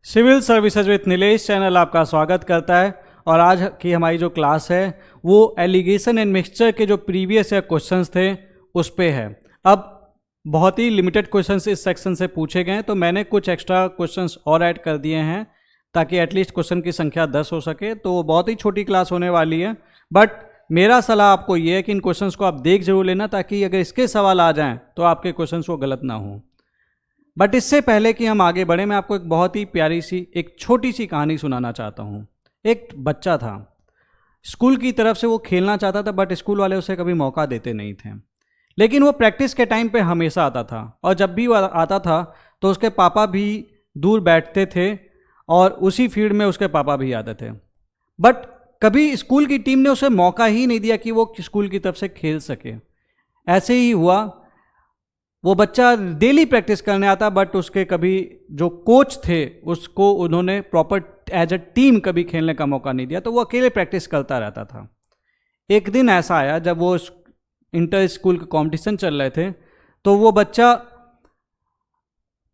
Civil services with Nilesh channel आपका स्वागत करता है। और आज की हमारी जो क्लास है वो एलिगेशन एंड मिक्सचर के जो प्रीवियस ईयर क्वेश्चंस थे उस पे है। अब बहुत ही लिमिटेड क्वेश्चंस इस सेक्शन से पूछे गए हैं, तो मैंने कुछ एक्स्ट्रा क्वेश्चंस और ऐड कर दिए हैं ताकि एटलीस्ट क्वेश्चन की संख्या 10 हो सके। तो बहुत ही छोटी क्लास होने वाली है, बट मेरा सलाह आपको ये है कि इन क्वेश्चंस को आप देख जरूर लेना, ताकि अगर इसके सवाल आ जाएँ तो आपके क्वेश्चंस वो गलत ना हों। बट इससे पहले कि हम आगे बढ़ें, मैं आपको एक बहुत ही प्यारी सी एक छोटी सी कहानी सुनाना चाहता हूँ। एक बच्चा था, स्कूल की तरफ से वो खेलना चाहता था, बट स्कूल वाले उसे कभी मौका देते नहीं थे। लेकिन वो प्रैक्टिस के टाइम पे हमेशा आता था, और जब भी वो आता था तो उसके पापा भी दूर बैठते थे और उसी फील्ड में उसके पापा भी आते थे। बट कभी स्कूल की टीम ने उसे मौका ही नहीं दिया कि वो स्कूल की तरफ से खेल सके। ऐसे ही हुआ, वो बच्चा डेली प्रैक्टिस करने आता, बट उसके कभी जो कोच थे उसको उन्होंने प्रॉपर एज अ टीम कभी खेलने का मौका नहीं दिया, तो वो अकेले प्रैक्टिस करता रहता था। एक दिन ऐसा आया जब वो इंटर स्कूल के कंपटीशन चल रहे थे, तो वो बच्चा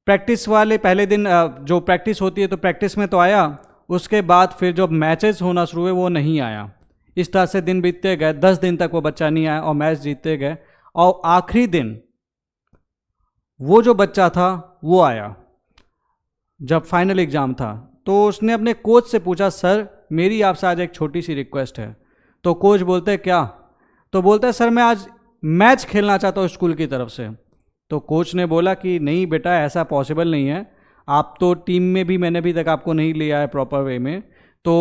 प्रैक्टिस वाले पहले दिन जो प्रैक्टिस होती है तो प्रैक्टिस में तो आया, उसके बाद फिर जब मैचेस होना शुरू हुए वो नहीं आया। इस तरह से दिन बीतते गए, 10 दिन तक वो बच्चा नहीं आया और मैच जीतते गए। और आखिरी दिन वो जो बच्चा था वो आया, जब फाइनल एग्ज़ाम था, तो उसने अपने कोच से पूछा, सर मेरी आपसे आज एक छोटी सी रिक्वेस्ट है। तो कोच बोलते क्या? तो बोलता है, सर मैं आज मैच खेलना चाहता हूँ स्कूल की तरफ से। तो कोच ने बोला कि नहीं बेटा, ऐसा पॉसिबल नहीं है, आप तो टीम में भी मैंने अभी तक आपको नहीं लिया है प्रॉपर वे में, तो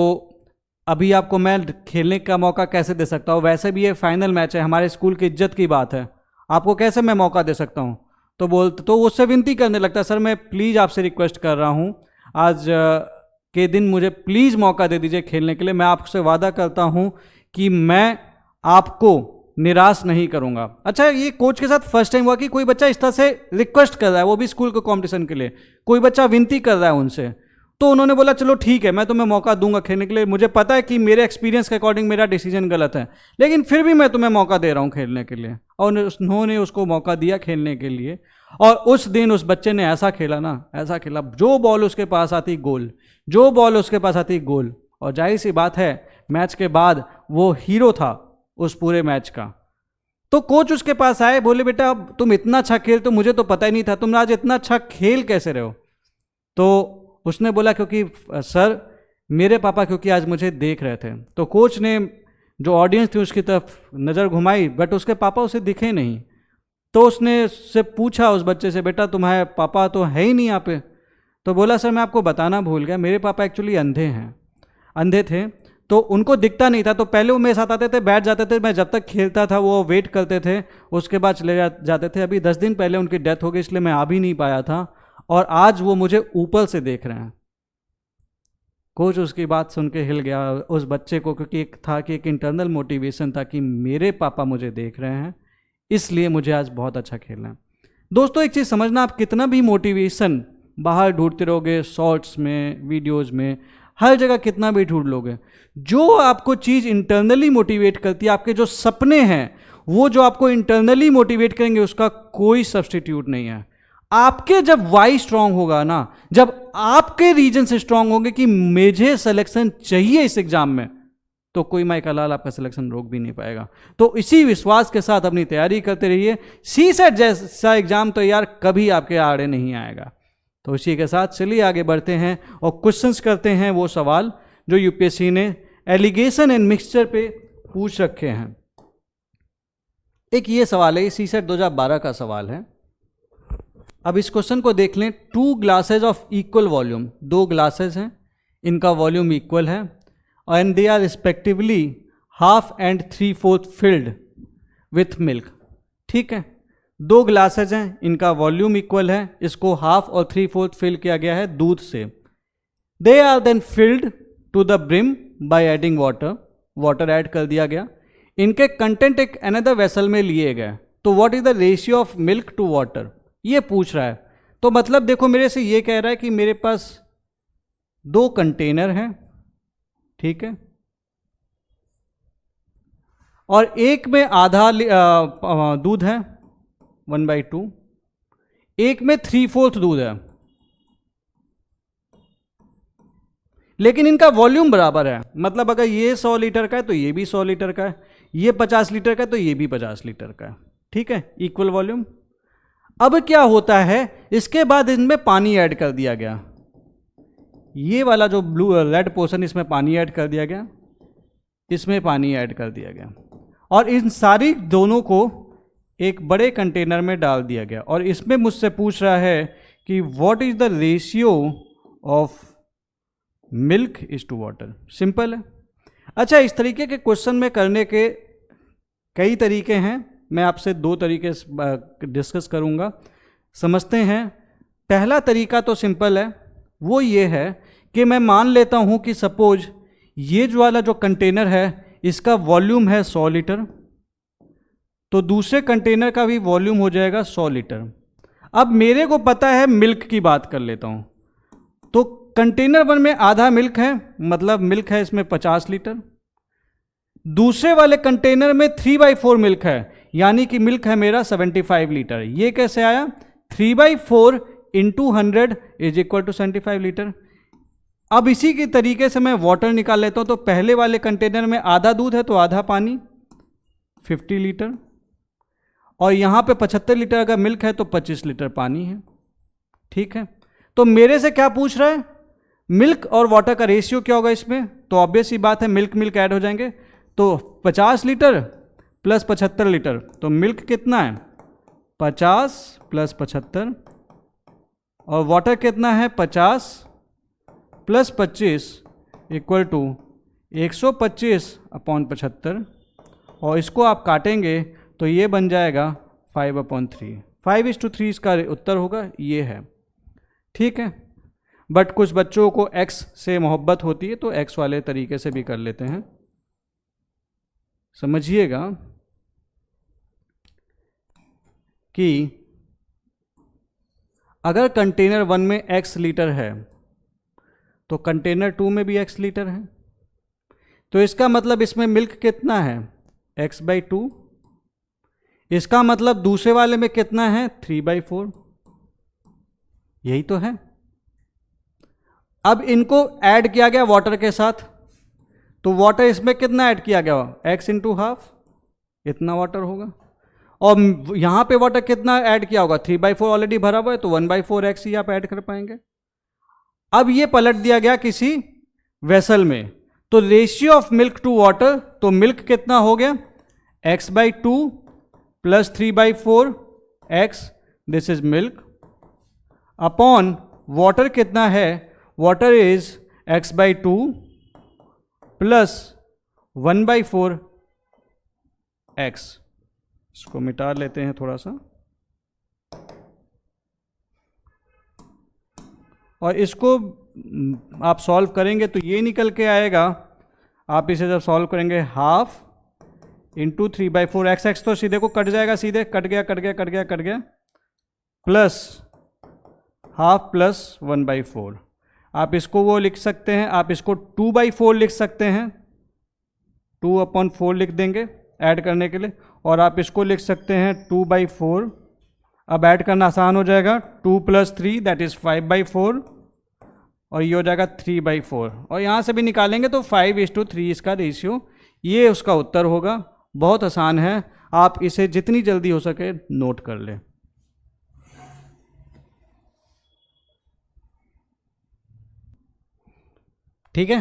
अभी आपको मैं खेलने का मौका कैसे दे सकता हूँ? वैसे भी ये फाइनल मैच है, हमारे स्कूल की इज्जत की बात है, आपको कैसे मैं मौका दे सकता हूँ? तो उससे विनती करने लगता है, सर मैं प्लीज़ आपसे रिक्वेस्ट कर रहा हूँ, आज के दिन मुझे प्लीज़ मौका दे दीजिए खेलने के लिए। मैं आपसे वादा करता हूँ कि मैं आपको निराश नहीं करूँगा। अच्छा, ये कोच के साथ फर्स्ट टाइम हुआ कि कोई बच्चा इस तरह से रिक्वेस्ट कर रहा है, वो भी स्कूल के कॉम्पिटिशन के लिए, कोई बच्चा विनती कर रहा है उनसे। तो उन्होंने बोला चलो ठीक है, मैं तुम्हें मौका दूंगा खेलने के लिए, मुझे पता है कि मेरे एक्सपीरियंस के अकॉर्डिंग मेरा डिसीजन गलत है, लेकिन फिर भी मैं तुम्हें मौका दे रहा हूँ खेलने के लिए। और उन्होंने उसको मौका दिया खेलने के लिए, और उस दिन उस बच्चे ने ऐसा खेला ना, ऐसा खेला, जो बॉल उसके पास आती गोल, जो बॉल उसके पास आती गोल। और जाहिर सी बात है, मैच के बाद वो हीरो था उस पूरे मैच का। तो कोच उसके पास आए, बोले बेटा अब तुम इतना अच्छा खेल, तो मुझे तो पता ही नहीं था, तुम आज इतना अच्छा खेल कैसे रहे हो? तो उसने बोला क्योंकि सर मेरे पापा क्योंकि आज मुझे देख रहे थे। तो कोच ने जो ऑडियंस थी उसकी तरफ नज़र घुमाई, बट उसके पापा उसे दिखे नहीं। तो उसने उससे पूछा उस बच्चे से, बेटा तुम्हारे पापा तो है ही नहीं यहाँ पे? तो बोला सर मैं आपको बताना भूल गया, मेरे पापा एक्चुअली अंधे थे, तो उनको दिखता नहीं था। तो पहले वो मेरे साथ आते थे, बैठ जाते थे, मैं जब तक खेलता था वो वेट करते थे, उसके बाद चले जाते थे। अभी 10 दिन पहले उनकी डेथ हो गई, इसलिए मैं आ भी नहीं पाया था, और आज वो मुझे ऊपर से देख रहे हैं। कोच उसकी बात सुन के हिल गया उस बच्चे को, क्योंकि एक था कि एक इंटरनल मोटिवेशन था कि मेरे पापा मुझे देख रहे हैं, इसलिए मुझे आज बहुत अच्छा खेलना है। दोस्तों एक चीज़ समझना, आप कितना भी मोटिवेशन बाहर ढूंढते रहोगे, शॉर्ट्स में, वीडियोज़ में, हर जगह कितना भी ढूंढ लोगे, जो आपको चीज़ इंटरनली मोटिवेट करती है, आपके जो सपने हैं वो जो आपको इंटरनली मोटिवेट करेंगे, उसका कोई सब्सटीट्यूट नहीं है। आपके जब वाई स्ट्रांग होगा ना, जब आपके रीजन से स्ट्रांग होंगे कि मुझे सिलेक्शन चाहिए इस एग्जाम में, तो कोई माइका लाल आपका सिलेक्शन रोक भी नहीं पाएगा। तो इसी विश्वास के साथ अपनी तैयारी करते रहिए। सीसेट जैसा एग्जाम तो यार कभी आपके आड़े नहीं आएगा। तो इसी के साथ चलिए आगे बढ़ते हैं और क्वेश्चंस करते हैं वो सवाल जो यूपीएससी ने एलिगेशन एंड मिक्सचर पे पूछ रखे हैं। एक ये सवाल है, सीसेट 2012 का सवाल है। अब इस क्वेश्चन को देख लें। 2 glasses of equal volume, 2 glasses हैं, इनका वॉल्यूम इक्वल है, and they are respectively half and 3/4 filled with milk। ठीक है, 2 ग्लासेज हैं, इनका वॉल्यूम इक्वल है, इसको हाफ और 3/4 फिल किया गया है दूध से। They are then filled to the brim by adding water, water add कर दिया गया। इनके कंटेंट एक अनदर वेसल में लिए गए, तो what is the ratio of milk to water, ये पूछ रहा है। तो मतलब देखो, मेरे से ये कह रहा है कि मेरे पास 2 कंटेनर हैं, ठीक है, और एक में आधा दूध है 1/2, एक में 3/4 दूध है। लेकिन इनका वॉल्यूम बराबर है, मतलब अगर ये 100 लीटर का है तो ये भी 100 लीटर का है, ये 50 लीटर का है तो ये भी 50 लीटर का है, ठीक है, इक्वल वॉल्यूम। अब क्या होता है, इसके बाद इनमें पानी ऐड कर दिया गया, ये वाला जो ब्लू रेड पोर्शन इसमें पानी ऐड कर दिया गया, इसमें पानी ऐड कर दिया गया, और इन सारी दोनों को एक बड़े कंटेनर में डाल दिया गया। और इसमें मुझसे पूछ रहा है कि what is the ratio of milk is to water. Simple है। अच्छा, इस तरीके के क्वेश्चन में करने के कई तरीके हैं, मैं आपसे 2 तरीके डिस्कस करूंगा, समझते हैं। पहला तरीका तो सिंपल है, वो ये है कि मैं मान लेता हूं कि सपोज ये जो वाला जो कंटेनर है इसका वॉल्यूम है 100 लीटर, तो दूसरे कंटेनर का भी वॉल्यूम हो जाएगा 100 लीटर। अब मेरे को पता है, मिल्क की बात कर लेता हूं, तो कंटेनर 1 में आधा मिल्क है, मतलब मिल्क है इसमें 50 लीटर। दूसरे वाले कंटेनर में 3/4 मिल्क है, यानी कि मिल्क है मेरा 75 लीटर। ये कैसे आया, 3/4 into 100 is equal to 75 litre. अब इसी के तरीके से मैं वाटर निकाल लेता हूं, तो पहले वाले कंटेनर में आधा दूध है तो आधा पानी 50 लीटर, और यहां पे 75 लीटर अगर मिल्क है तो 25 लीटर पानी है, ठीक है। तो मेरे से क्या पूछ रहा है, मिल्क और वाटर का रेशियो क्या होगा इसमें, तो ऑब्वियस ही बात है मिल्क मिल्क ऐड हो जाएंगे, तो 50 लीटर प्लस 75 लीटर, तो मिल्क कितना है 50 प्लस 75, और वाटर कितना है 50 प्लस 25 इक्वल टू 125/75, और इसको आप काटेंगे तो ये बन जाएगा 5/3। 5:3 इसका उत्तर होगा, ये है, ठीक है। बट कुछ बच्चों को x से मोहब्बत होती है तो x वाले तरीके से भी कर लेते हैं, समझिएगा कि अगर कंटेनर 1 में x लीटर है तो कंटेनर 2 में भी x लीटर है, तो इसका मतलब इसमें मिल्क कितना है x/2, इसका मतलब दूसरे वाले में कितना है 3/4, यही तो है। अब इनको ऐड किया गया वाटर के साथ, तो वाटर इसमें कितना ऐड किया गया, x इंटू हाफ, इतना वाटर होगा, और यहां पे वाटर कितना ऐड किया होगा 3/4 ऑलरेडी भरा हुआ है, तो 1/4x ही आप ऐड कर पाएंगे। अब ये पलट दिया गया किसी वेसल में, तो ratio of milk to water, तो मिल्क कितना हो गया x/2 plus 3/4x, this is milk, upon water कितना है, water is x/2 plus 1/4x। इसको मिटा लेते हैं थोड़ा सा, और इसको आप सॉल्व करेंगे तो ये निकल के आएगा, आप इसे जब सॉल्व करेंगे हाफ इंटू 3/4x, x तो सीधे को कट जाएगा, सीधे कट गया कट गया कट गया कट गया, प्लस हाफ प्लस 1/4। आप इसको वो लिख सकते हैं, आप इसको 2/4 लिख सकते हैं, 2/4 लिख देंगे ऐड करने के लिए, और आप इसको लिख सकते हैं 2/4। अब ऐड करना आसान हो जाएगा, 2 + 3 दैट इज 5/4, और ये हो जाएगा 3/4, और यहाँ से भी निकालेंगे तो 5:3 इसका रेशियो, ये उसका उत्तर होगा। बहुत आसान है, आप इसे जितनी जल्दी हो सके नोट कर लें। ठीक है,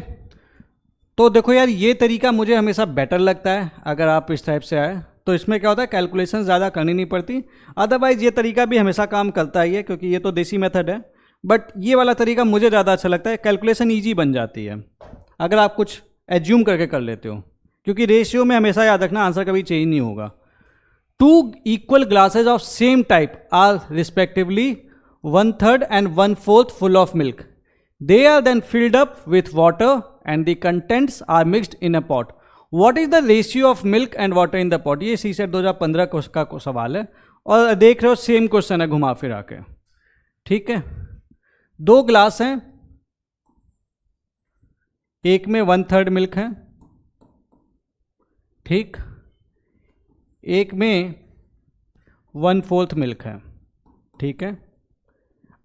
तो देखो यार, ये तरीका मुझे हमेशा बेटर लगता है अगर आप इस टाइप से आए, तो इसमें क्या होता है कैलकुलेशन ज़्यादा करनी नहीं पड़ती। अदरवाइज ये तरीका भी हमेशा काम करता ही है, क्योंकि ये तो देसी मेथड है, बट ये वाला तरीका मुझे ज़्यादा अच्छा लगता है, कैलकुलेशन ईजी बन जाती है अगर आप कुछ एज्यूम करके कर लेते हो, क्योंकि रेशियो में हमेशा याद रखना आंसर कभी चेंज नहीं होगा। 2 equal glasses of same type are respectively 1/3 and 1/4 full of milk. They are then filled up with water and the contents are mixed in a pot. What is the ratio of milk and water in the pot? ये CSET 2015 का सवाल है, और देख रहे हो same question है घुमा फिरा के, ठीक है। 2 ग्लास हैं, एक में 1/3 मिल्क है, ठीक, एक में 1/4 मिल्क है, ठीक है।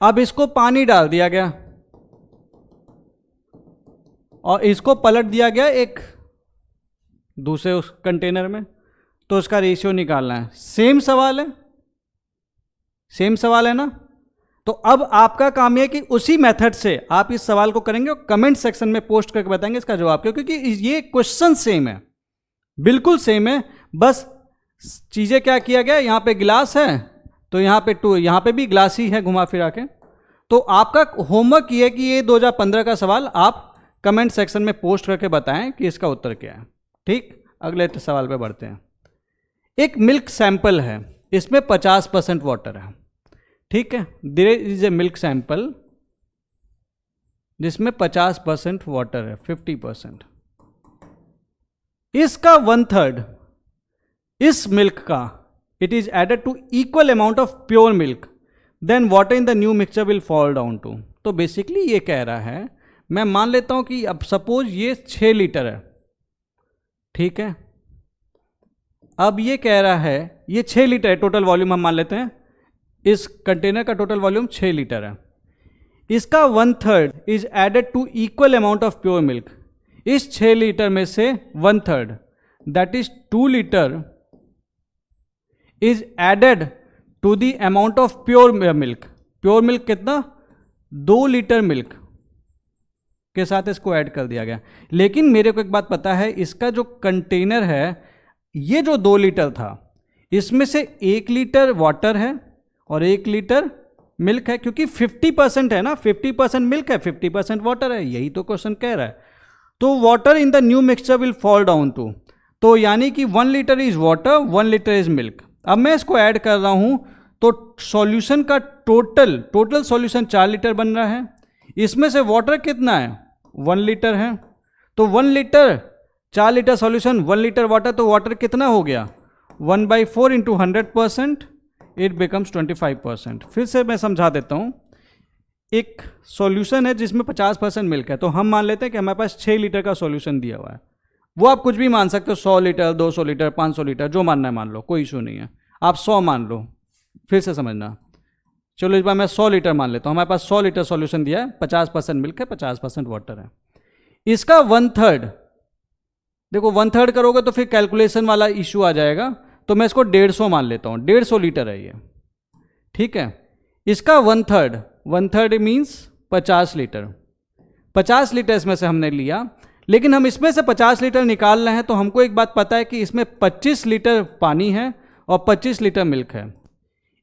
अब इसको पानी डाल दिया गया, और इसको पलट दिया गया एक दूसरे उस कंटेनर में, तो उसका रेशियो निकालना है। सेम सवाल है, सेम सवाल है ना। तो अब आपका काम यह है कि उसी मेथड से आप इस सवाल को करेंगे और कमेंट सेक्शन में पोस्ट करके बताएंगे इसका जवाब क्या, क्योंकि ये क्वेश्चन सेम है, बिल्कुल सेम है। बस चीज़ें क्या किया गया, यहाँ पे गिलास है तो यहाँ पे यहाँ पे भी ग्लास ही है घुमा फिरा के। तो आपका होमवर्क ये है कि ये 2015 का सवाल आप कमेंट सेक्शन में पोस्ट करके बताएं कि इसका उत्तर क्या है। ठीक, अगले सवाल पे बढ़ते हैं। एक मिल्क सैंपल है, इसमें 50% वाटर है। ठीक है, there is a milk sample जिसमें 50% वाटर है, 50%। इसका 1/3 इस मिल्क का, it is added to equal amount of pure milk, then water in the new mixture will fall down to. तो बेसिकली ये कह रहा है, मैं मान लेता हूं कि अब सपोज ये 6 लीटर है, ठीक है। अब ये कह रहा है ये 6 लीटर है टोटल वॉल्यूम, हम मान लेते हैं इस कंटेनर का टोटल वॉल्यूम 6 लीटर है। इसका 1/3 is added to equal amount of pure milk. इस 6 लीटर में से 1/3 that is 2 litre is added to the amount of pure milk. Pure milk कितना, 2 लीटर मिल्क के साथ इसको ऐड कर दिया गया। लेकिन मेरे को एक बात पता है, इसका जो कंटेनर है, ये जो 2 लीटर था, इसमें से 1 लीटर वाटर है और 1 लीटर मिल्क है, क्योंकि 50% है ना, 50% मिल्क है, 50% वाटर है, यही तो क्वेश्चन कह रहा है। तो water in the new mixture will fall down to, तो यानी कि 1 litre is water, 1 litre is milk. अब मैं इसको ऐड कर रहा हूं तो सॉल्यूशन का टोटल सॉल्यूशन 4 लीटर बन रहा है। इसमें से वाटर कितना है, 1 लीटर है। तो 1 litre 4 litre solution, 1 litre water, तो वाटर कितना हो गया, 1/4 इंटू 100%, इट बिकम्स 25%। फिर से मैं समझा देता हूँ। एक सॉल्यूशन है जिसमें 50% मिल्क है, तो हम मान लेते हैं कि हमारे पास 6 लीटर का सॉल्यूशन दिया हुआ है। वो आप कुछ भी मान सकते हो, 100 लीटर, 200 लीटर, 500 लीटर, जो मानना है मान लो, कोई इशू नहीं है। आप 100 मान लो, फिर से समझना। चलो इस बार मैं 100 लीटर मान लेता हूँ। हमारे पास 100 लीटर सॉल्यूशन दिया है, 50% मिल्क है, 50% वाटर है। इसका 1/3, देखो 1/3 करोगे तो फिर कैलकुलेशन वाला इशू आ जाएगा, तो मैं इसको 150 मान लेता हूँ। 150 लीटर है ये, ठीक है। इसका 1/3 मीन्स 50 लीटर। 50 लीटर इसमें से हमने लिया, लेकिन हम इसमें से 50 लीटर निकाल रहे हैं, तो हमको एक बात पता है कि इसमें 25 लीटर पानी है और 25 लीटर मिल्क है।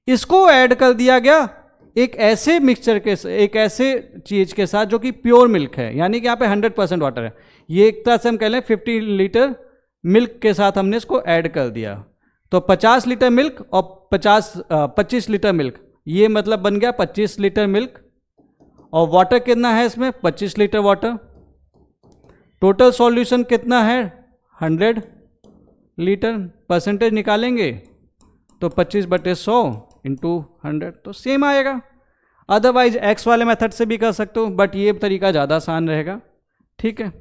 इसको ऐड कर दिया गया एक ऐसे मिक्सचर के, एक ऐसे चीज के साथ जो कि प्योर मिल्क है, यानी कि यहाँ पे 100% वाटर है। ये एक तरह से हम कह लें 50 लीटर मिल्क के साथ हमने इसको ऐड कर दिया, तो 50 लीटर मिल्क और 25 लीटर मिल्क, ये मतलब बन गया 25 लीटर मिल्क। और वाटर कितना है इसमें, 25 लीटर वाटर। टोटल सॉल्यूशन कितना है, 100 लीटर। परसेंटेज निकालेंगे तो 25/100 इंटू 100, तो सेम आएगा। अदरवाइज एक्स वाले मेथड से भी कर सकते हो, बट ये तरीका ज़्यादा आसान रहेगा, ठीक है।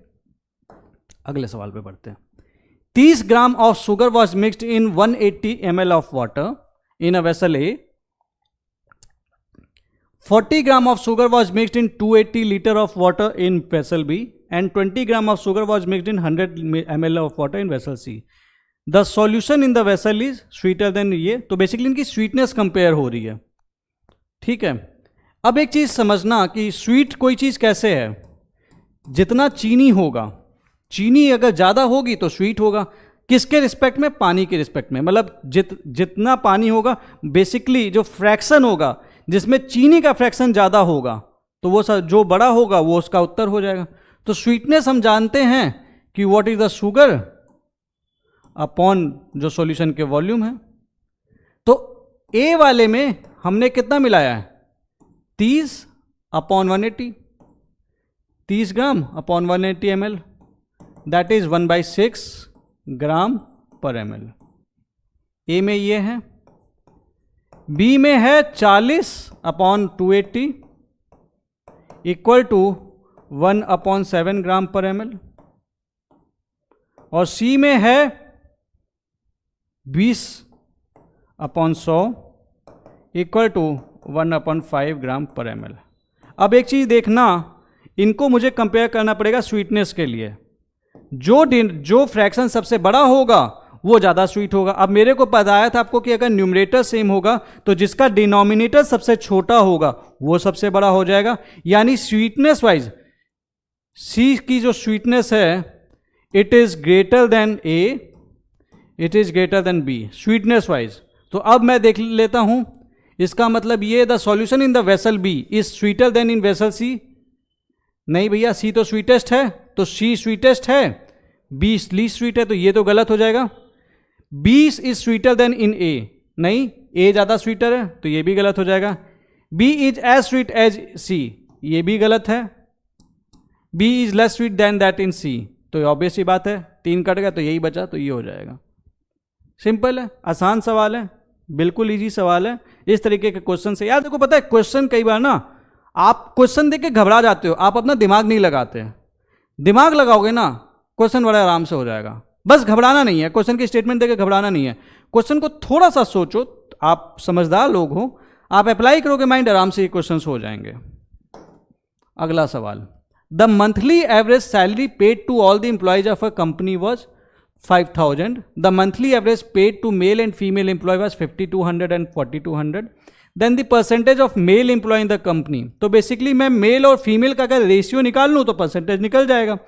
अगले सवाल पे बढ़ते हैं। 30 gram of sugar was mixed in 180 ml of water in a vessel A. 40 gram of sugar was mixed in 280 litre of water in vessel B, and 20 gram of sugar was mixed in 100 ml of water in vessel C. The solution in the vessel is sweeter than ये। तो basically इनकी sweetness compare हो रही है, ठीक है। अब एक चीज समझना कि स्वीट कोई चीज कैसे है, जितना चीनी होगा, चीनी अगर ज्यादा होगी तो स्वीट होगा। किसके रिस्पेक्ट में, पानी के रिस्पेक्ट में। मतलब जितना पानी होगा, बेसिकली जो फ्रैक्शन होगा जिसमें चीनी का फ्रैक्शन ज्यादा होगा, तो वो जो बड़ा होगा वो उसका उत्तर हो जाएगा। तो स्वीटनेस हम जानते हैं कि what is the sugar upon जो सॉल्यूशन के वॉल्यूम है। तो ए वाले में हमने कितना मिलाया है, 30/180, 30 ग्राम अपॉन 180 ml, दैट इज 1/6 ग्राम पर ml। ए में ये है। बी में है 40/280 इक्वल टू 1/7 ग्राम पर ml। और सी में है 20/100 इक्वल टू 1/5 ग्राम पर ml। अब एक चीज देखना, इनको मुझे कंपेयर करना पड़ेगा स्वीटनेस के लिए। जो फ्रैक्शन सबसे बड़ा होगा वो ज़्यादा स्वीट होगा। अब मेरे को बताया था आपको कि अगर न्यूमरेटर सेम होगा तो जिसका डिनोमिनेटर सबसे छोटा होगा वो सबसे बड़ा हो जाएगा। यानी स्वीटनेस वाइज सी की जो स्वीटनेस है it is greater than A, it is greater than B sweetness wise. तो अब मैं देख लेता हूं, इसका मतलब ये the solution in the vessel B is sweeter than in vessel C. नहीं भैया, सी तो स्वीटेस्ट है, तो सी स्वीटेस्ट है, बी लीस्ट स्वीट है, तो ये तो गलत हो जाएगा। B is sweeter than in A, नहीं ए ज़्यादा स्वीटर है, तो ये भी गलत हो जाएगा। B is as sweet as C, ये भी गलत है। B is less sweet than that in C, तो ऑब्वियस सी बात है, 3 कट गया तो यही बचा, तो ये हो जाएगा। सिंपल है, आसान सवाल है, बिल्कुल इजी सवाल है। इस तरीके के क्वेश्चन से यार देखो, पता है क्वेश्चन कई बार ना आप क्वेश्चन देख के घबरा जाते हो, आप अपना दिमाग नहीं लगाते। दिमाग लगाओगे ना क्वेश्चन बड़ा आराम से हो जाएगा। बस घबराना नहीं है, क्वेश्चन की स्टेटमेंट देके घबराना नहीं है। क्वेश्चन को थोड़ा सा सोचो, आप समझदार लोग हो, आप अप्लाई करोगे माइंड, आराम से ये क्वेश्चन हो जाएंगे। अगला सवाल, the monthly average salary paid to all the employees of a company was 5,000. The monthly average paid to male and female employee was 5,200 and 4,200. Then the percentage of male employee in the company. तो basically मैं mail और female का अगर ratio निकाल लूँ तो percentage निकल जाएगा।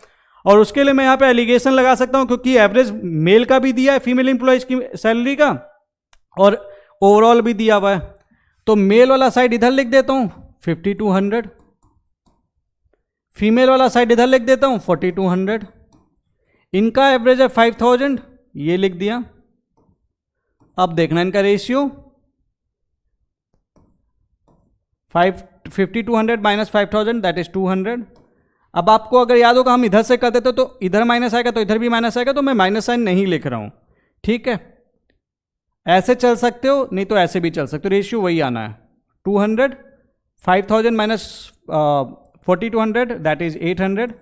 और उसके लिए मैं यहाँ पे एलिगेशन लगा सकता हूँ, क्योंकि एवरेज मेल का भी दिया है फीमेल एम्प्लॉयज की सैलरी का, और ओवरऑल भी दिया हुआ है। तो मेल वाला साइड इधर लिख देता हूँ 5,200, फीमेल वाला साइड इधर लिख देता हूँ 4,200। इनका एवरेज है 5,000, ये लिख दिया। अब देखना इनका रेशियो 5,200 माइनस 5,000 दैट इज 200। अब आपको अगर याद होगा हम इधर से कर देते तो इधर माइनस आएगा तो इधर भी माइनस आएगा, तो मैं माइनस साइन नहीं लिख रहा हूं, ठीक है। ऐसे चल सकते हो, नहीं तो ऐसे भी चल सकते हो, रेशियो वही आना है 200, 5,000 माइनस 4,200 दैट इज 800।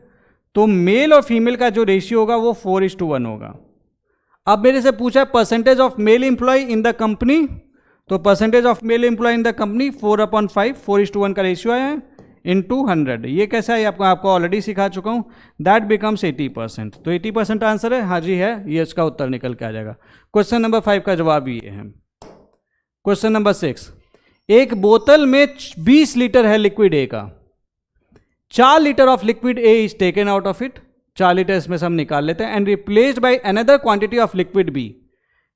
तो मेल और फीमेल का जो रेशियो होगा वो 4:1 होगा। अब मेरे से पूछा percentage of male employ in the company, तो percentage of male employ in the company 4/5, 4:1 का रेशियो आया है, इंटू 100। ये कैसा है आपको ऑलरेडी सिखा चुका हूँ, दैट बिकम्स 80%। तो 80% आंसर है, हाँ जी है, ये इसका उत्तर निकल के आ जाएगा। क्वेश्चन नंबर 5 का जवाब ये है। क्वेश्चन नंबर 6, एक बोतल में 20 लीटर है लिक्विड ए का, 4 litre of liquid A is taken out of it, 4 litre इसमें से हम निकाल लेते हैं, and replaced by another quantity of liquid B.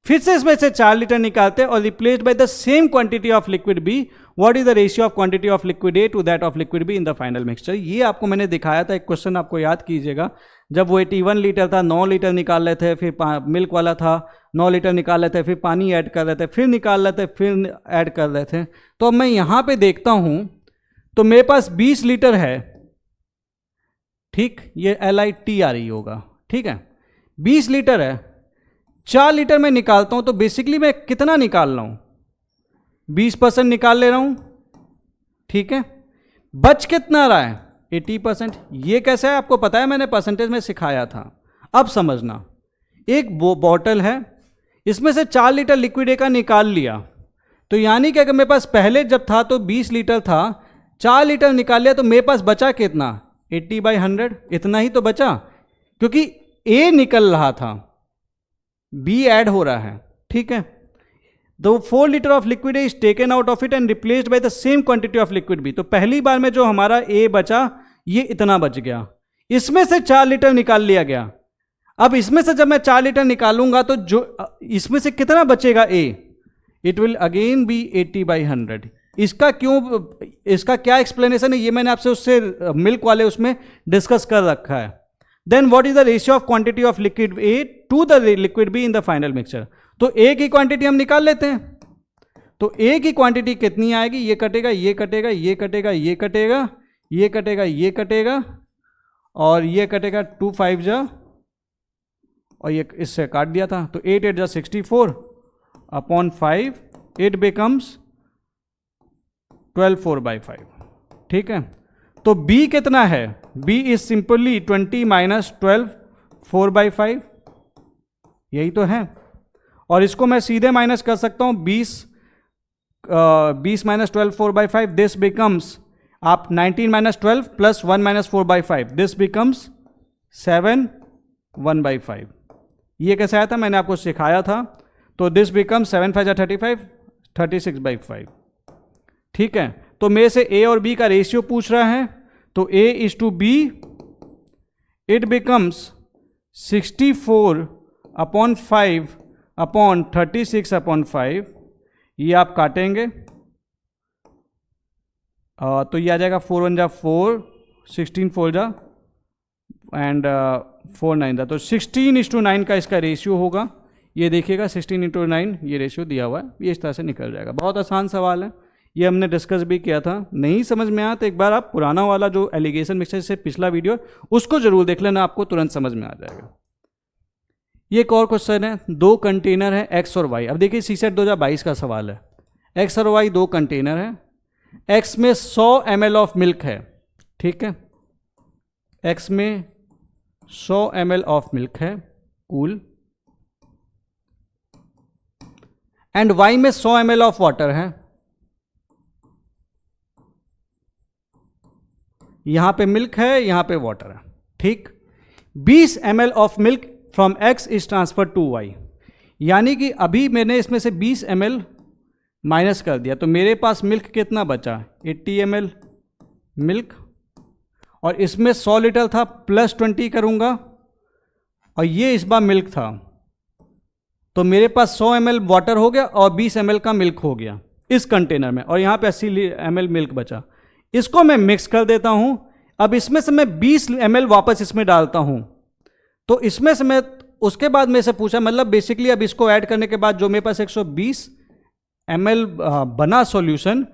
फिर से इसमें से 4 लीटर निकालते हैं और replaced by the same quantity of liquid B, what is the ratio of quantity of liquid A to that of liquid B in the final mixture. ये आपको मैंने दिखाया था, एक क्वेश्चन आपको याद कीजिएगा, जब वो 81 लीटर था 9 लीटर निकाल रहे थे, फिर मिल्क वाला था 9 लीटर निकाल रहे थे, फिर पानी ऐड कर रहे थे, फिर निकाल रहे थे, फिर ऐड कर रहे थे। तो अब मैं यहाँ पे देखता हूँ तो मेरे पास 20 लीटर है, ठीक, ये LITRE होगा, ठीक है, 20 लीटर है, 4 लीटर में निकालता हूं तो बेसिकली मैं कितना निकाल रहा हूं, 20% निकाल ले रहा हूं, ठीक है। बच कितना रहा है 80%। ये कैसा है आपको पता है, मैंने परसेंटेज में सिखाया था। अब समझना, एक बॉटल है, इसमें से 4 लीटर लिक्विड ए का निकाल लिया, तो यानी कि अगर मेरे पास पहले जब था तो 20 लीटर था, 4 लीटर निकाल लिया तो मेरे पास बचा कितना, 80/100, इतना ही तो बचा, क्योंकि ए निकल रहा था, बी ऐड हो रहा है, ठीक है। The 4 litre of liquid is taken out of it and replaced by the same quantity of liquid B. तो पहली बार में जो हमारा ए बचा ये इतना बच गया, इसमें से 4 लीटर निकाल लिया गया। अब इसमें से जब मैं 4 लीटर निकालूंगा तो जो इसमें से कितना बचेगा ए, इट विल अगेन बी 80/100। इसका क्या एक्सप्लेनेशन है ये मैंने आपसे उससे मिल्क वाले उसमें डिस्कस कर रखा है। Then what is the ratio of quantity of liquid A to the liquid B in the final mixture. तो ए की क्वांटिटी हम निकाल लेते हैं, तो ए की क्वांटिटी कितनी आएगी, ये कटेगा, ये कटेगा, ये कटेगा, ये कटेगा, ये कटेगा, ये कटेगा, और ये कटेगा 2 5 जा, और ये इससे काट दिया था, तो 8 8 जा 64 अपॉन 5, इट बिकम्स 12 4/5, ठीक है। तो b कितना है, b इज सिंपली 20 माइनस 12 4/5, यही तो है। और इसको मैं सीधे माइनस कर सकता हूं, 20 माइनस 12 4/5, दिस बिकम्स आप 19 minus 12 plus 1 minus 4/5, this becomes 7 1/5। ये कैसे आया था, मैंने आपको सिखाया था। तो दिस बिकम 7 5 35, 36/5। ठीक है, तो मेरे से ए और बी का रेशियो पूछ रहा है, तो A is to B, it becomes 64/5 upon 36/5। ये आप काटेंगे तो ये आ जाएगा 4 1 जा 4, 16 4 जा एंड 4 9 जा, तो 16:9 का इसका रेशियो होगा। ये देखिएगा 16:9 ये रेशियो दिया हुआ है, ये इस तरह से निकल जाएगा। बहुत आसान सवाल है, ये हमने डिस्कस भी किया था। नहीं समझ में आया तो एक बार आप पुराना वाला जो एलिगेशन मिक्सचर से पिछला वीडियो उसको जरूर देख लेना, आपको तुरंत समझ में आ जाएगा। ये एक और क्वेश्चन है, दो कंटेनर है एक्स और वाई। अब देखिए सीसेट 2022 का सवाल है, एक्स और वाई दो कंटेनर है, एक्स में 100 ml ऑफ मिल्क है, ठीक है, एक्स में 100 ml ऑफ मिल्क है कूल, एंड वाई में 100 ml ऑफ वाटर है। यहां पे मिल्क है, यहां पे वाटर है, ठीक। 20 ml of milk from X is transfer to Y, यानी कि अभी मैंने इसमें से 20 ml माइनस कर दिया, तो मेरे पास मिल्क कितना बचा, 80 ml मिल्क, और इसमें 100 लीटर था, प्लस 20 करूंगा, और ये इस बार मिल्क था, तो मेरे पास 100 ml वाटर हो गया और 20 ml का मिल्क हो गया इस कंटेनर में, और यहाँ पे 80 ml मिल्क बचा। इसको मैं मिक्स कर देता हूँ। अब इसमें से मैं 20 ml वापस इसमें डालता हूँ, तो इसमें से मैं उसके बाद मेरे से पूछा, मतलब बेसिकली अब इसको ऐड करने के बाद जो मेरे पास 120 ml बना सॉल्यूशन,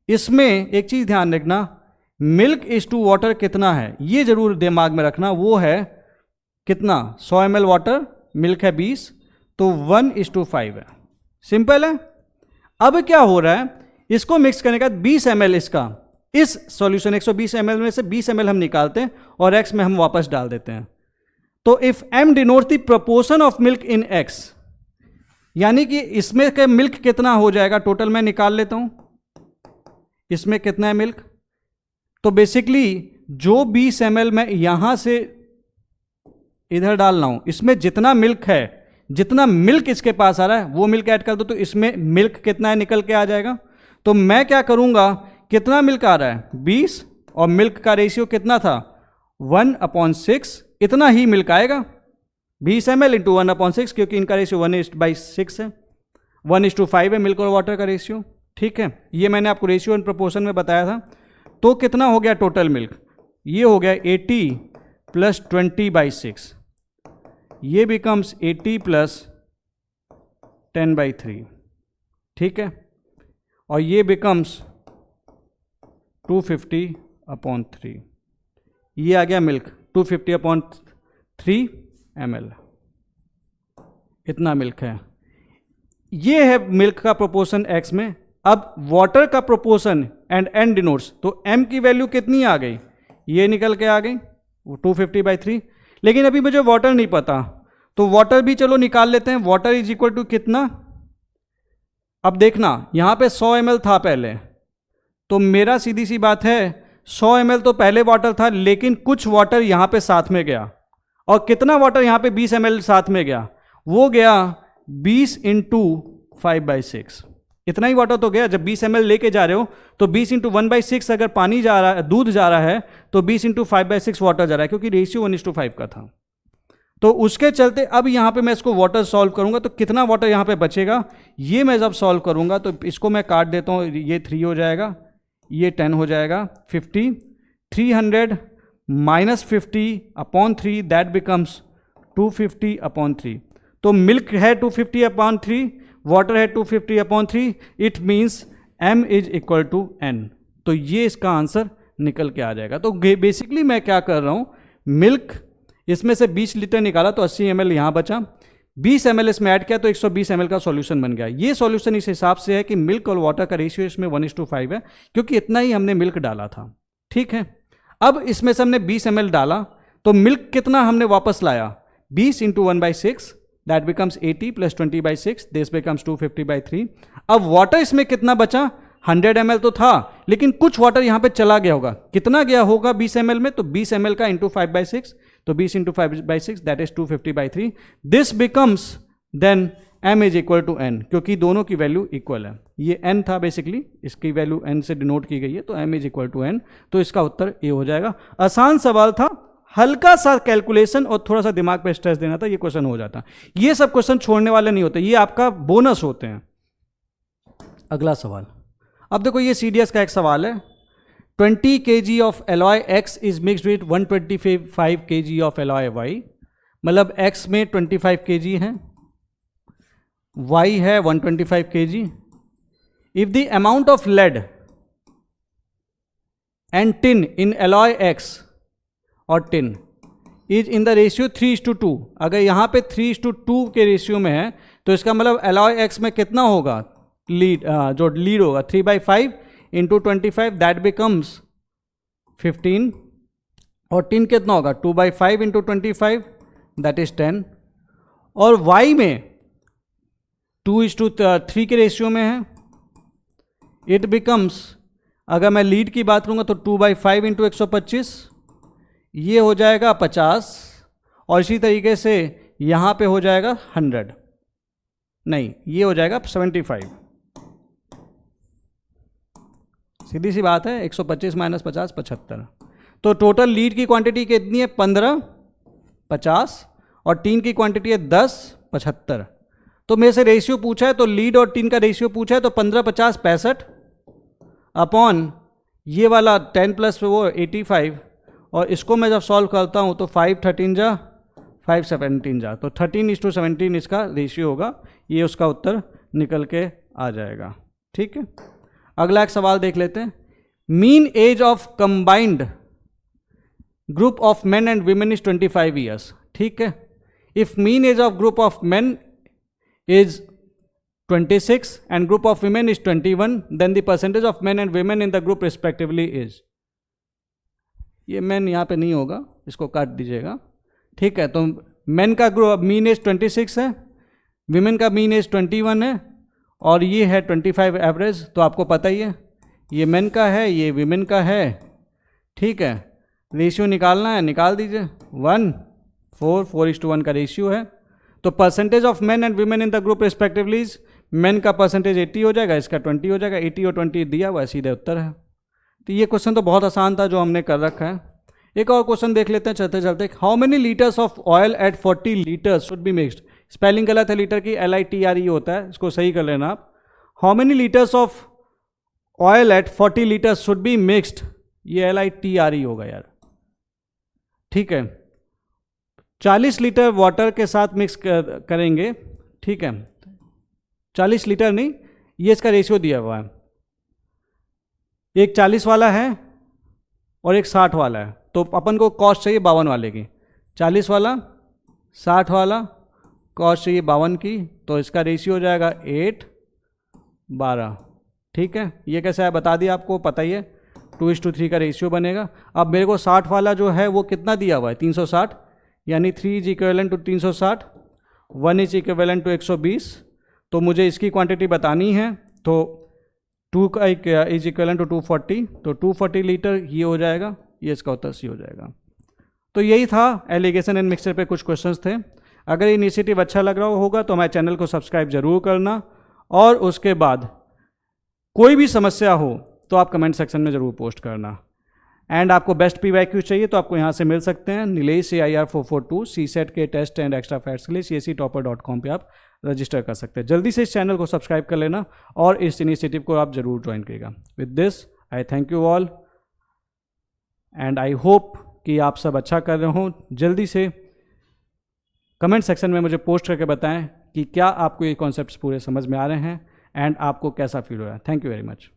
इसमें एक चीज़ ध्यान रखना, मिल्क इज टू वाटर कितना है, ये जरूर दिमाग में रखना, वो है कितना, 100 ml वाटर, मिल्क है 20, तो 1:5 है। सिंपल है। अब क्या हो रहा है, इसको मिक्स करने के बाद 20 ml इसका, इस सॉल्यूशन 120 ml में से 20 ml हम निकालते हैं और x में हम वापस डाल देते हैं। तो if m denotes the proportion of milk in x, यानी कि इसमें के मिल्क कितना हो जाएगा टोटल, मैं निकाल लेता हूं इसमें कितना है मिल्क। तो बेसिकली जो 20 ml मैं यहां से इधर डाल रहा हूं, इसमें जितना मिल्क है, जितना मिल्क इसके पास आ रहा है वो मिल्क ऐड कर दो, तो इसमें मिल्क कितना है निकल के आ जाएगा। तो मैं क्या करूंगा, कितना मिल्क आ रहा है 20, और मिल्क का रेशियो कितना था 1/6, इतना ही मिल्क आएगा, 20 ml इंटू 1/6, क्योंकि इनका रेशियो 1:6 है, 1:5 है मिल्क और वाटर का रेशियो, ठीक है। ये मैंने आपको रेशियो एंड प्रोपोर्शन में बताया था। तो कितना हो गया टोटल मिल्क, ये हो गया 80 + 20/6, ये बिकम्स 80 + 10/3, ठीक है, और ये बिकम्स 250/3, ये आ गया मिल्क 250/3 ml, इतना मिल्क है। ये है मिल्क का प्रोपोर्शन x में। अब वाटर का प्रोपोर्शन एंड n डिनोट्स, तो m की वैल्यू कितनी आ गई, ये निकल के आ गई 250/3, लेकिन अभी मुझे वाटर नहीं पता, तो वाटर भी चलो निकाल लेते हैं। वाटर इज इक्वल टू कितना, अब देखना यहां पे 100 ml था पहले, तो मेरा सीधी सी बात है 100 ml तो पहले वाटर था, लेकिन कुछ वाटर यहां पे साथ में गया, और कितना वाटर यहां पे 20 ml साथ में गया, वो गया 20 × 5/6, इतना ही वाटर तो गया। जब 20 ml लेके जा रहे हो तो 20 × 1/6 अगर पानी जा रहा है, दूध जा रहा है, तो 20 × 5/6 वाटर जा रहा है, क्योंकि रेशियो 1:5 का था। तो उसके चलते अब यहाँ पे मैं इसको वाटर सॉल्व करूंगा, तो कितना वाटर यहाँ पे बचेगा, ये मैं जब सॉल्व करूंगा तो इसको मैं काट देता हूँ, ये 3 हो जाएगा, ये 10 हो जाएगा, 50, 300 - 50/3, दैट बिकम्स 250/3। तो मिल्क है 250/3, वाटर है 250/3, it means m is equal to n। तो ये इसका आंसर निकल के आ जाएगा। तो बेसिकली मैं क्या कर रहा हूँ, मिल्क इसमें से 20 लीटर निकाला तो 80 ml यहाँ बचा, 20 ml इसमें ऐड किया तो 120 ml का सॉल्यूशन बन गया। ये सॉल्यूशन इस हिसाब से है कि मिल्क और वाटर का रेशियो इसमें 1:5 है, क्योंकि इतना ही हमने मिल्क डाला था, ठीक है। अब इसमें से हमने 20 ml डाला, तो मिल्क कितना हमने वापस लाया, 20 × 1/6, दैट बिकम्स 80 + 20/6, दिस बिकम्स 250/3। अब वाटर इसमें कितना बचा, 100 ml तो था, लेकिन कुछ वाटर यहाँ पे चला गया होगा, कितना गया होगा 20 ml में, तो 20 ml का इंटू 5/6, तो 20 into 5/6 that is 250/3. This becomes then m is equal to n, क्योंकि दोनों की वैल्यू इक्वल है. ये n था बेसिकली, इसकी वैल्यू n से डिनोट की गई है, तो m is equal to n, तो इसका उत्तर ए हो जाएगा. आसान सवाल था, हल्का सा कैलकुलेशन और थोड़ा सा दिमाग पे स्ट्रेस देना था, ये क्वेश्चन हो जाता. ये सब क्वेश्चन छोड़ने वाले नहीं होते, ये आपका बोनस होते हैं. अगला सवाल, अब देखो ये CDS का एक सवाल है. 20 kg of alloy X is mixed with 125 kg of alloy Y. मतलब X में 25 kg है, Y है 125 kg. If the amount of lead and tin in alloy X और tin is in the ratio 3:2, अगर यहाँ पे 3:2 के रेशियो में है, तो इसका मतलब एलॉय X में कितना होगा, लीड जो लीड होगा 3/5 इंटू 25, दैट बिकम्स 15. और टिन कितना होगा 2/5 इंटू 25, दैट इज 10. और Y में 2:3 के रेशियो में है, इट बिकम्स, अगर मैं लीड की बात करूंगा तो 2/5 इंटू 125, ये हो जाएगा 50. और इसी तरीके से यहाँ पे हो जाएगा 100, नहीं ये हो जाएगा 75. सीधी सी बात है, 125 माइनस 50 75. तो टोटल लीड की क्वांटिटी कितनी है 15 50, और टीन की क्वांटिटी है 10 75. तो मेरे से रेशियो पूछा है, तो लीड और टीन का रेशियो पूछा है, तो 15 50 65 अपॉन ये वाला 10 प्लस वो 85. और इसको मैं जब सॉल्व करता हूँ तो 5 13 जा 5 17 जा, तो 13:17 इसका रेशियो होगा. ये उसका उत्तर निकल के आ जाएगा. ठीक है, अगला एक सवाल देख लेते हैं. Mean age of combined group of men and women is 25 years. ठीक है, if mean age of group of men is 26 and group of women is 21, then the percentage of men and women in the group respectively is. ये men यहाँ पे नहीं होगा, इसको काट दीजिएगा. ठीक है, तो men का ग्रुप मीन एज 26 है, women का मीन एज 21 है, और ये है 25 एवरेज. तो आपको पता ही है, ये men का है, ये women का है. ठीक है, रेशियो निकालना है, निकाल दीजिए. 4:1 का रेशियो है. तो percentage of men and women in the group respectively, main का परसेंटेज 80 हो जाएगा, इसका 20 हो जाएगा. 80 और 20 दिया हुआ, सीधे उत्तर है. तो ये क्वेश्चन तो बहुत आसान था जो हमने कर रखा है. एक और क्वेश्चन देख लेते हैं चलते चलते. How many litres of oil eight 40 litres should be mixed. Spelling गलत है, लीटर की LITRE होता है, इसको सही कर लेना आप. How many litres of oil eight 40 litres should be mixed, ये LITRE होगा यार. ठीक है, 40 लीटर वाटर के साथ मिक्स करेंगे. ठीक है, 40 लीटर नहीं, ये इसका रेशियो दिया हुआ है. एक 40 वाला है और एक 60 वाला है, तो अपन को कॉस्ट चाहिए 52 वाले की. 40 वाला 60 वाला, कॉस्ट चाहिए 52 की, तो इसका रेशियो हो जाएगा 8:12. ठीक है, ये कैसा है बता दिया, आपको पता ही है, 2:3 का रेशियो बनेगा. अब मेरे को 60 वाला जो है वो कितना दिया हुआ है 360, यानी 3 is equivalent to 360, 1 is equivalent to 120. तो मुझे इसकी क्वांटिटी बतानी है, तो 2 का इज इक्विवेलेंट टू 240, तो 240 लीटर ये हो जाएगा. ये इसका उत्तर सी हो जाएगा. तो यही था एलिगेशन एंड मिक्सचर पे कुछ क्वेश्चंस थे. अगर ये इनिशिएटिव अच्छा लग रहा होगा तो हमारे चैनल को सब्सक्राइब जरूर करना, और उसके बाद कोई भी समस्या हो तो आप कमेंट सेक्शन में ज़रूर पोस्ट करना. एंड आपको बेस्ट PYQ चाहिए तो आपको यहाँ से मिल सकते हैं. नीलेश AIR 442 CSET के टेस्ट एंड एक्स्ट्रा फैक्ट्स के लिए CSEtopper.com पे आप रजिस्टर कर सकते हैं. जल्दी से इस चैनल को सब्सक्राइब कर लेना और इस इनिशिएटिव को आप जरूर ज्वाइन करिएगा. With this I thank you all and I hope कि आप सब अच्छा कर रहे हो. जल्दी से कमेंट सेक्शन में मुझे पोस्ट करके बताएं कि क्या आपको ये कॉन्सेप्ट्स पूरे समझ में आ रहे हैं एंड आपको कैसा फील हो रहा है. Thank you very much.